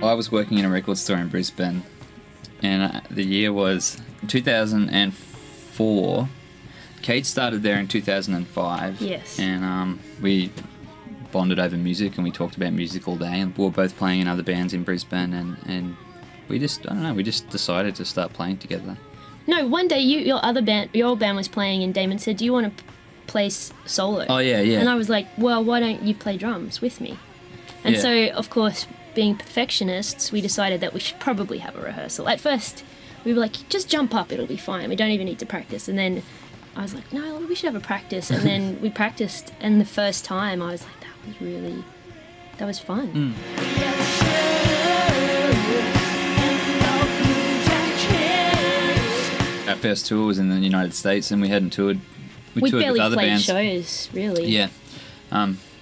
I was working in a record store in Brisbane, and the year was 2004. Kate started there in 2005. Yes. And we bonded over music, and we talked about music all day, and we were both playing in other bands in Brisbane, and we just, I don't know, we just decided to start playing together. No, one day your old band was playing, and Damon said, "Do you want to play solo?" Oh, yeah. And I was like, "Well, why don't you play drums with me?" And so, of course, being perfectionists, we decided that we should probably have a rehearsal. At first, we were like, "Just jump up, it'll be fine. We don't even need to practice." And then I was like, "No, we should have a practice." And then we practiced, and the first time I was like, that was fun. Our first tour was in the United States, and we hadn't toured. We toured barely with other played bands. shows, really. Yeah,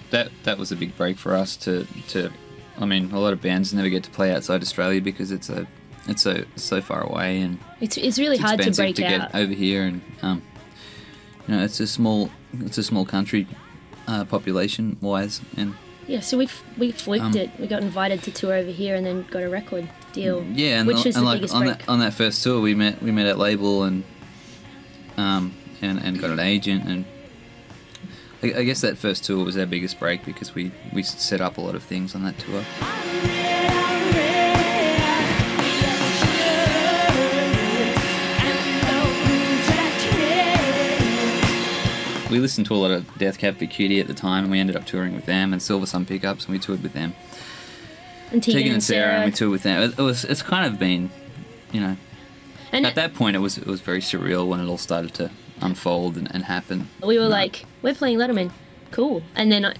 that was a big break for us. To I mean, a lot of bands never get to play outside Australia because it's so far away, and it's really hard to break out. Get over here, and it's a small country, population wise, and yeah. So we fluked it. We got invited to tour over here, and then got a record deal. Yeah, which was the biggest break. On that first tour, we met at label, and got an agent, and I guess that first tour was our biggest break because we set up a lot of things on that tour. We listened to a lot of Death Cab for Cutie at the time, and we ended up touring with them, and Silver Sun Pickups, and we toured with them. And Tegan and Sarah, and we toured with them. It's kind of been, and at that point it was very surreal when it all started to unfold and happen. We were like, we're playing Letterman, cool. And then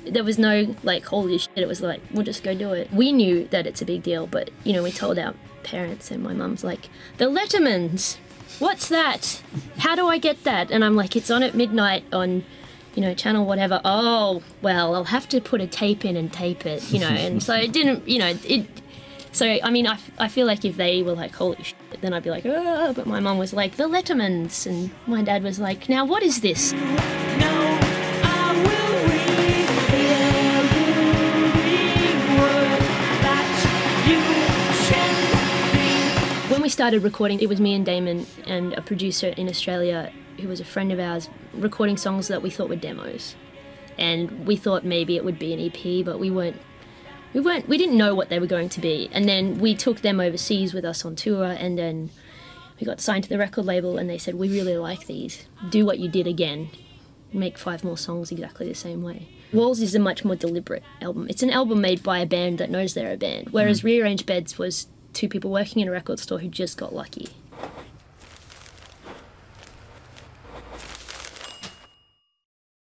there was no like, holy shit, it was like, we'll just go do it. We knew that it's a big deal, but we told our parents, and my mum's like, the Lettermans, what's that? How do I get that? And I'm like, it's on at midnight on, channel whatever. Oh, well, I'll have to put a tape in and tape it, and so it didn't, so, I mean, I feel like if they were like, holy shit, then I'd be like, oh, but my mum was like, the Lettermans, and my dad was like, now what is this? When we started recording, it was me and Damon and a producer in Australia who was a friend of ours, recording songs that we thought were demos. And we thought maybe it would be an EP, but we didn't know what they were going to be. And then we took them overseas with us on tour, and then we got signed to the record label, and they said, we really like these. Do what you did again. Make 5 more songs exactly the same way. Walls is a much more deliberate album. It's an album made by a band that knows they're a band, whereas Rearranged Beds was 2 people working in a record store who just got lucky.